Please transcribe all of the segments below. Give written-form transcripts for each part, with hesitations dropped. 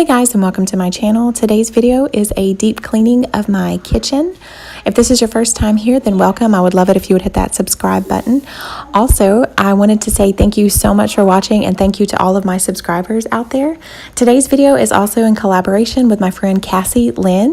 Hey guys, and welcome to my channel. Today's video is a deep cleaning of my kitchen. If this is your first time here, then welcome. I would love it if you would hit that subscribe button. Also, I wanted to say thank you so much for watching and thank you to all of my subscribers out there. Today's video is also in collaboration with my friend Cassie Lynn.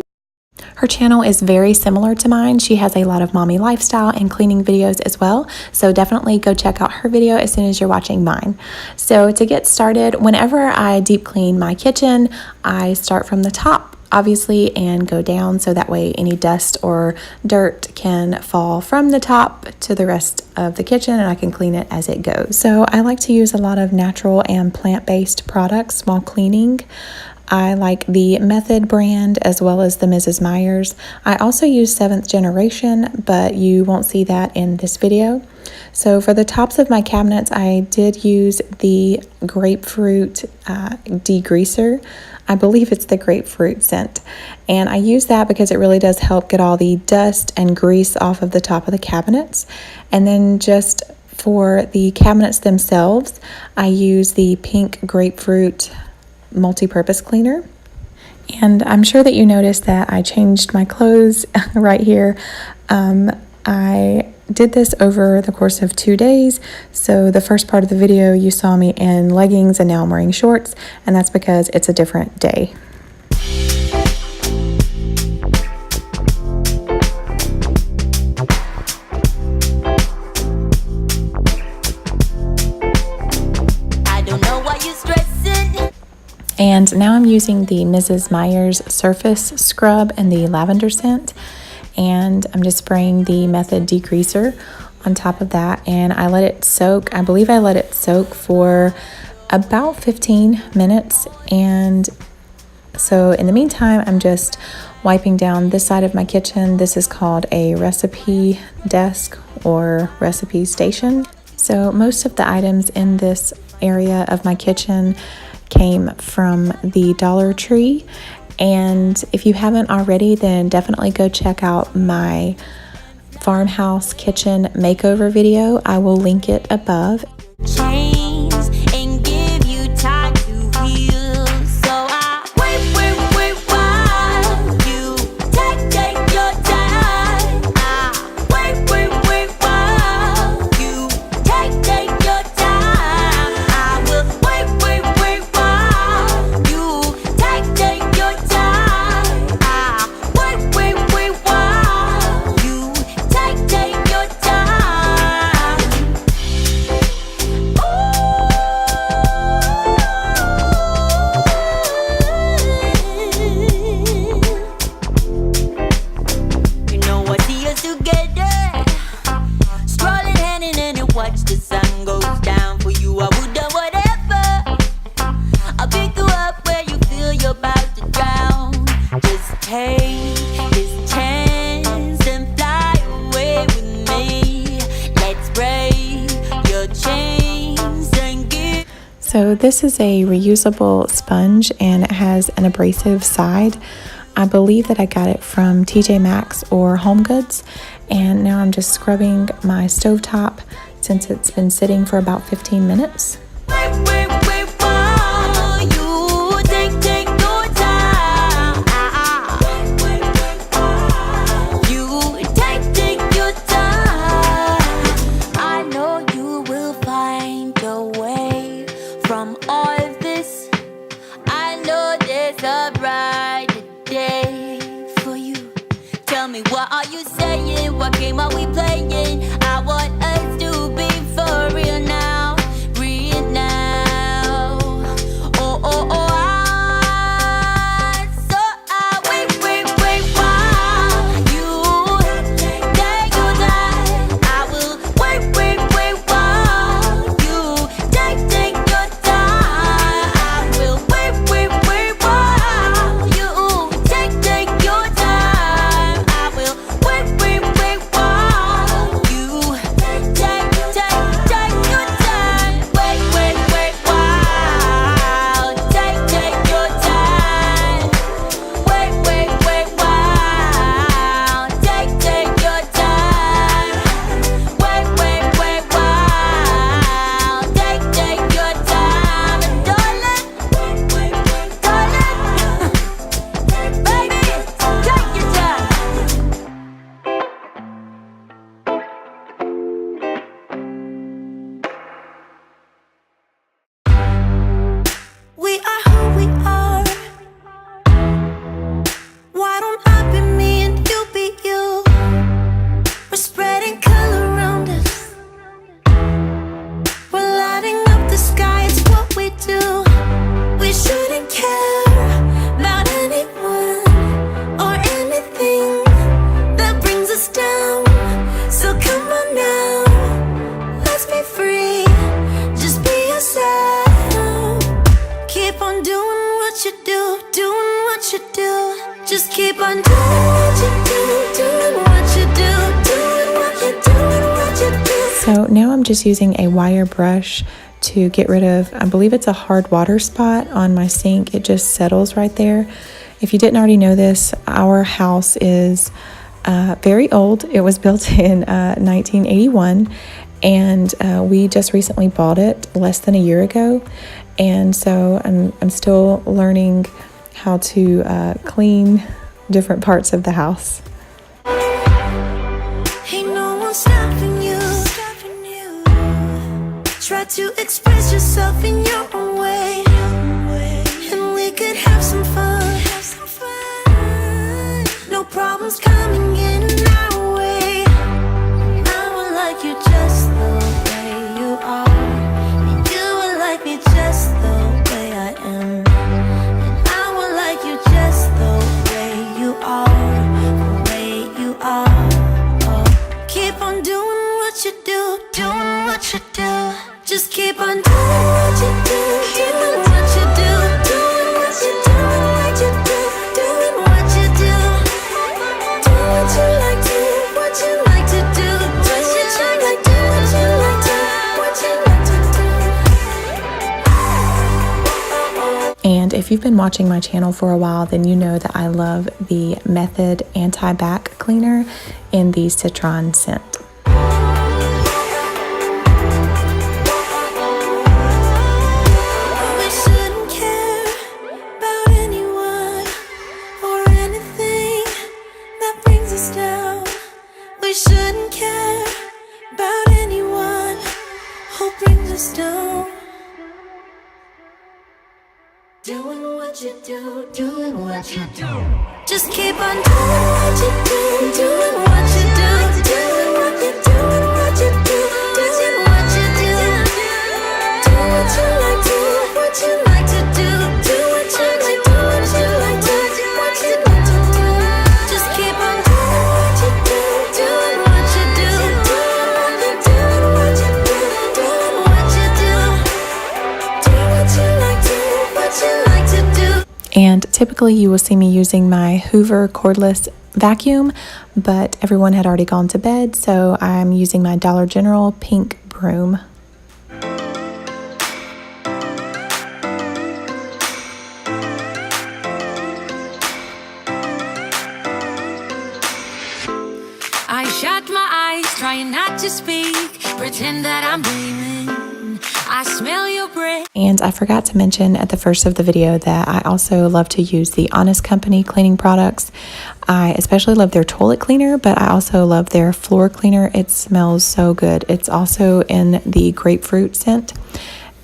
Her channel is very similar to mine. She has a lot of mommy lifestyle and cleaning videos as well. So definitely go check out her video as soon as you're watching mine. So to get started, whenever I deep clean my kitchen, I start from the top, obviously, and go down so that way any dust or dirt can fall from the top to the rest of the kitchen and I can clean it as it goes. So I like to use a lot of natural and plant-based products while cleaning. I like the Method brand as well as the Mrs. Meyer's. I also use 7th generation, but you won't see that in this video. So for the tops of my cabinets, I did use the grapefruit degreaser. I believe it's the grapefruit scent. And I use that because it really does help get all the dust and grease off of the top of the cabinets. And then just for the cabinets themselves, I use the pink grapefruit multi-purpose cleaner. And I'm sure that you noticed that I changed my clothes right here. I did this over the course of 2 days. So the first part of the video you saw me in leggings and now I'm wearing shorts, and that's because it's a different day. And now I'm using the Mrs. Meyer's Surface Scrub and the lavender scent. And I'm just spraying the Method degreaser on top of that. And I let it soak. I believe I let it soak for about 15 minutes. And so in the meantime, I'm just wiping down this side of my kitchen. This is called a recipe desk or recipe station. So most of the items in this area of my kitchen came from the Dollar Tree, and if you haven't already, then definitely go check out my farmhouse kitchen makeover video. I will link it above. So this is a reusable sponge and it has an abrasive side. I believe that I got it from TJ Maxx or Home Goods. And now I'm just scrubbing my stovetop since it's been sitting for about 15 minutes. What are you saying? What game are we playing? I want us to be for real now. Real you do. Just keep on doing what you do, doing what you do, doing what you do, what you do. So now I'm just using a wire brush to get rid of, I believe it's a hard water spot on my sink. It just settles right there. If you didn't already know this, our house is very old. It was built in 1981, and we just recently bought it less than a year ago. And so I'm still learning how to clean different parts of the house. Ain't no one stopping you. Try to express yourself in your own way, and we could have some fun. No problems coming in our way. I would like you just the way you are, and you would like me just the way I am, and I would like you just the way you are, the way you are. Oh. Keep on doing what you do, doing what you do. Just keep on doing what you do, doing what you do, doing what you do, what you do, doing what you do. Do what you like to, what you like to do, what you like to, what you like to, what you like to do. And if you've been watching my channel for a while, then you know that I love the Method Anti-Back Cleaner in the Citron scent. We shouldn't care about anyone who brings us down. Doing what you do, doing what you do. Just keep on doing what you do, doing what you do, doing what you do, what you do, doing what you do. Do what you like to, what you like to do, do what you like to, what you like to, what you like to do. Just keep on doing what you do, doing what you do, doing what you do, what you do, doing what you do. Do what you like to, what you like to do. And typically you will see me using my Hoover cordless vacuum, but everyone had already gone to bed, so I'm using my Dollar General pink broom. I shut my eyes, trying not to speak, pretend that I'm dreaming. I smell your breath. And I forgot to mention at the first of the video that I also love to use the Honest Company cleaning products. I especially love their toilet cleaner, but I also love their floor cleaner. It smells so good. It's also in the grapefruit scent.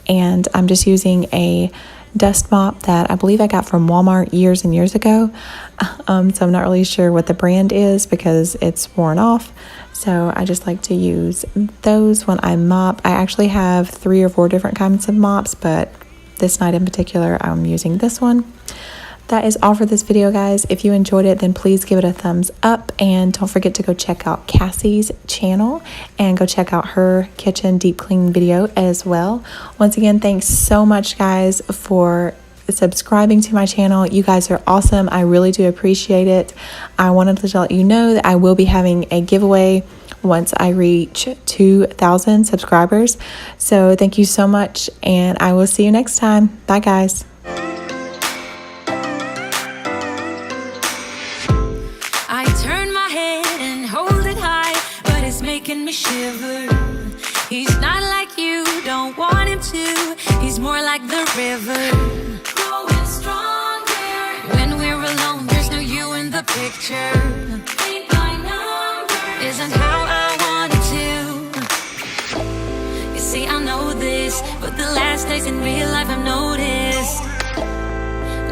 And I'm just using a dust mop that I believe I got from Walmart years and years ago. So I'm not really sure what the brand is because it's worn off. So I just like to use those when I mop. I actually have 3 or 4 different kinds of mops, but this night in particular, I'm using this one. That is all for this video, guys. If you enjoyed it, then please give it a thumbs up, and don't forget to go check out Cassie's channel and go check out her kitchen deep clean video as well. Once again, thanks so much, guys, for subscribing to my channel. You guys are awesome. I really do appreciate it. I wanted to let you know that I will be having a giveaway once I reach 2,000 subscribers. So thank you so much, and I will see you next time. Bye, guys. I turn my head and hold it high, but it's making me shiver. He's not like you, don't want him to. He's more like the river, growing stronger. When we're alone, there's no you in the picture. Ain't my number, isn't how I wanted to. You see, I know this, but the last days in real life I've noticed.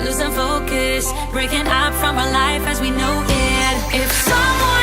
Losing focus, breaking up from our life as we know it. If someone